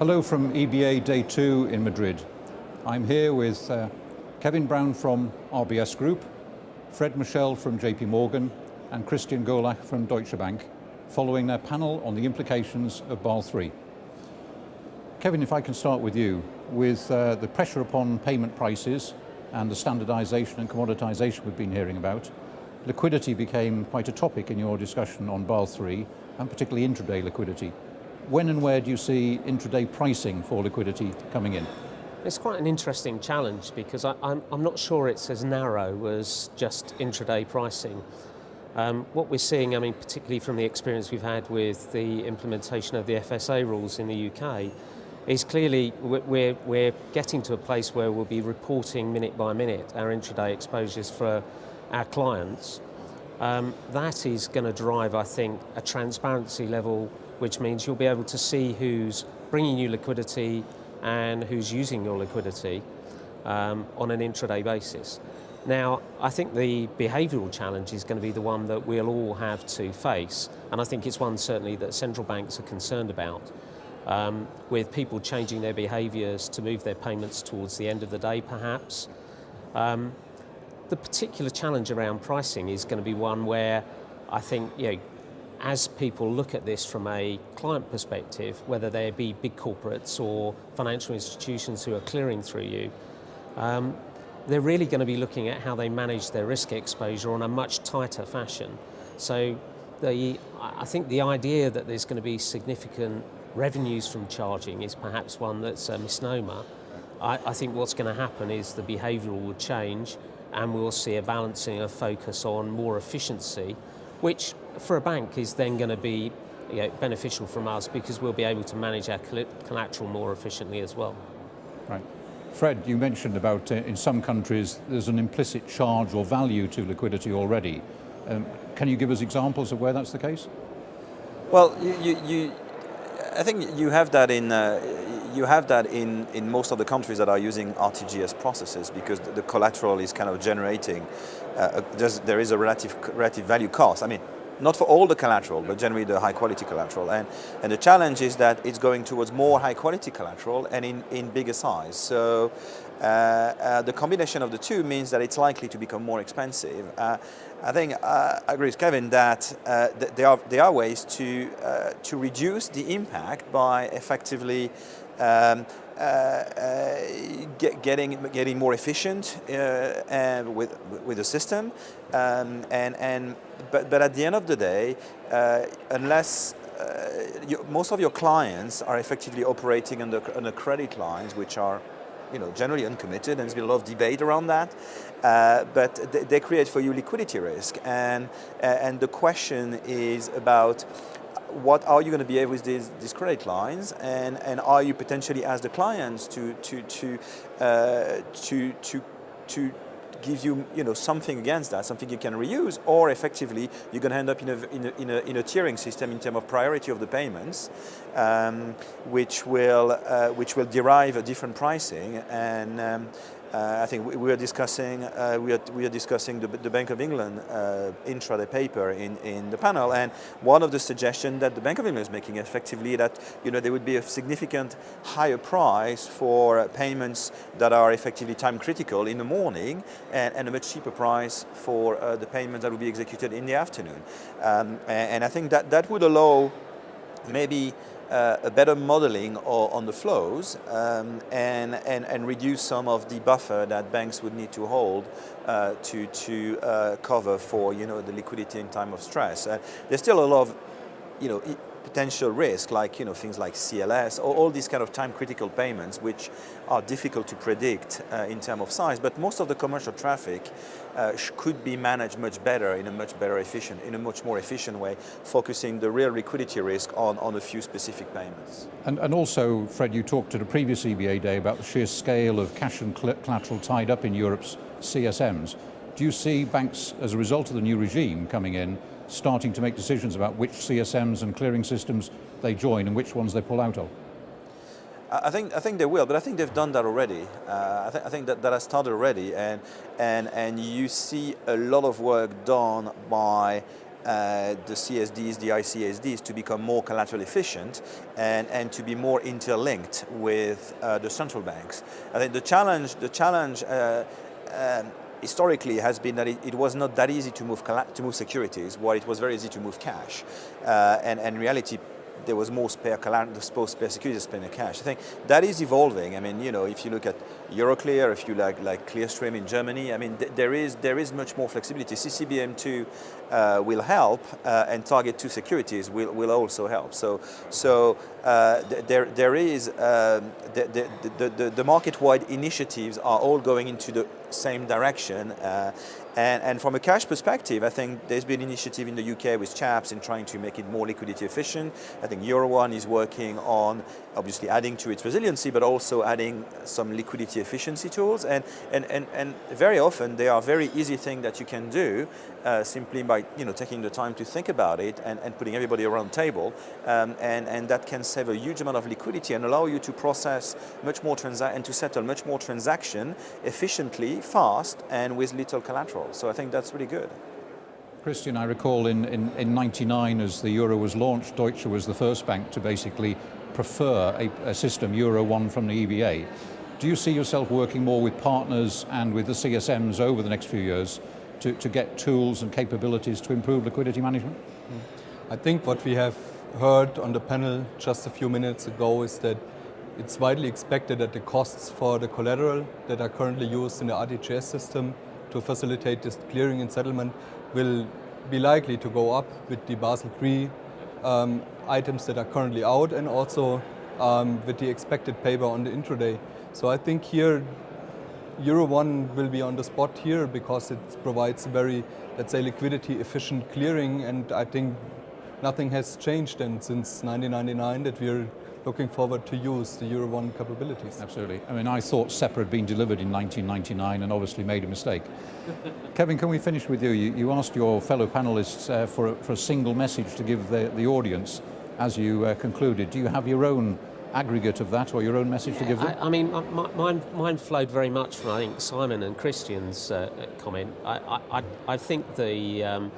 Hello from EBA Day 2 in Madrid. I'm here with Kevin Brown from RBS Group, Fred Mouchel from JP Morgan, and Christian Goerlach from Deutsche Bank, following their panel on the implications of Basel III. Kevin, if I can start with you, with the pressure upon payment prices and the standardization and commoditization we've been hearing about, liquidity became quite a topic in your discussion on Basel III, and particularly intraday liquidity. When and where do you see intraday pricing for liquidity coming in? It's quite an interesting challenge because I'm not sure it's as narrow as just intraday pricing. What we're seeing, particularly from the experience we've had with the implementation of the FSA rules in the UK, is clearly we're getting to a place where we'll be reporting minute by minute our intraday exposures for our clients. That is going to drive, I think, a transparency level, which means you'll be able to see who's bringing you liquidity and who's using your liquidity on an intraday basis. Now, I think the behavioural challenge is going to be the one that we'll all have to face, and I think it's one certainly that central banks are concerned about, with people changing their behaviours to move their payments towards the end of the day, perhaps. The particular challenge around pricing is going to be one where I think, as people look at this from a client perspective, whether they be big corporates or financial institutions who are clearing through you, they're really going to be looking at how they manage their risk exposure on a much tighter fashion. So I think the idea that there's going to be significant revenues from charging is perhaps one that's a misnomer. I think what's going to happen is the behavioural will change and we'll see a balancing of focus on more efficiency, which for a bank is then going to be beneficial from us because we'll be able to manage our collateral more efficiently as well. Right. Fred, you mentioned about in some countries there's an implicit charge or value to liquidity already. Can you give us examples of where that's the case? Well, I think you have that in most of the countries that are using RTGS processes because the collateral is kind of generating. There is a relative value cost. Not for all the collateral, but generally the high quality collateral. And the challenge is that it's going towards more high quality collateral and in bigger size. So the combination of the two means that it's likely to become more expensive. I think I agree with Kevin that there are ways to reduce the impact by effectively getting more efficient with the system, but at the end of the day, unless most of your clients are effectively operating under credit lines, which are generally uncommitted, and there's been a lot of debate around that, but they create for you liquidity risk, and the question is about what are you going to be able with these credit lines, and are you potentially, as the clients, to give you something against that, something you can reuse, or effectively you're going to end up in a tiering system in terms of priority of the payments, which will derive a different pricing. And I think we are discussing the Bank of England intraday paper in the panel, and one of the suggestions that the Bank of England is making effectively that there would be a significant higher price for payments that are effectively time critical in the morning, and a much cheaper price for the payments that will be executed in the afternoon. And I think that would allow maybe a better modeling on the flows, and reduce some of the buffer that banks would need to hold to cover for the liquidity in time of stress. There's still a lot of potential risk, like things like CLS, or all these kind of time critical payments, which are difficult to predict in terms of size. But most of the commercial traffic could be managed much better in a much more efficient way, focusing the real liquidity risk on a few specific payments. And also, Fred, you talked at a previous EBADay about the sheer scale of cash and collateral tied up in Europe's CSMs. Do you see banks, as a result of the new regime coming in, starting to make decisions about which CSMs and clearing systems they join and which ones they pull out of? I think they will, but I think they've done that already. I think that has started already, and you see a lot of work done by the CSDs, the ICSDs to become more collateral efficient and to be more interlinked with the central banks. I think the challenge historically has been that it was not that easy to move securities, while it was very easy to move cash. And in reality, there was more spare securities spare cash. I think that is evolving. I mean, if you look at Euroclear, if you like Clearstream in Germany, I mean, there is much more flexibility. CCBM2 will help, and Target 2 securities will also help. So there is the market-wide initiatives are all going into the same direction. And from a cash perspective, I think there's been initiative in the UK with CHAPS in trying to make it more liquidity efficient. I think Euro1 is working on obviously adding to its resiliency, but also adding some liquidity efficiency tools. And very often they are very easy things that you can do simply by taking the time to think about it and putting everybody around the table. And that can save a huge amount of liquidity and allow you to process much more and to settle much more transaction efficiently, fast, and with little collateral. So I think that's really good. Christian, I recall in 99 as the euro was launched, Deutsche was the first bank to basically prefer a system, Euro 1 from the EBA. Do you see yourself working more with partners and with the CSMs over the next few years to get tools and capabilities to improve liquidity management? I think what we have heard on the panel just a few minutes ago is that it's widely expected that the costs for the collateral that are currently used in the RTGS system to facilitate this clearing and settlement will be likely to go up with the Basel III items that are currently out, and also with the expected paper on the intraday. So I think here Euro 1 will be on the spot here because it provides very, let's say, liquidity efficient clearing, and I think nothing has changed then since 1999 that we're looking forward to use the Euro 1 capabilities. Absolutely. I mean, I thought SEPA had been delivered in 1999 and obviously made a mistake. Kevin, can we finish with you? You asked your fellow panelists for a single message to give the audience as you concluded. Do you have your own aggregate of that or your own message to give them? I mean, mine flowed very much from, I think, Simon and Christian's comment. I think the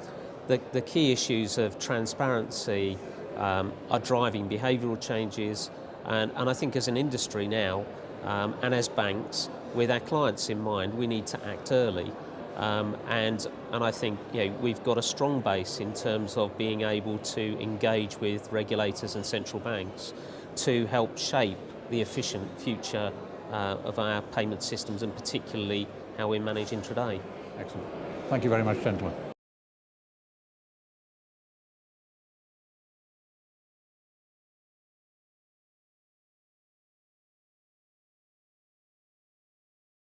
key issues of transparency are driving behavioural changes, and I think as an industry now, and as banks, with our clients in mind, we need to act early. And I think we've got a strong base in terms of being able to engage with regulators and central banks to help shape the efficient future of our payment systems, and particularly how we manage intraday. Excellent. Thank you very much, gentlemen.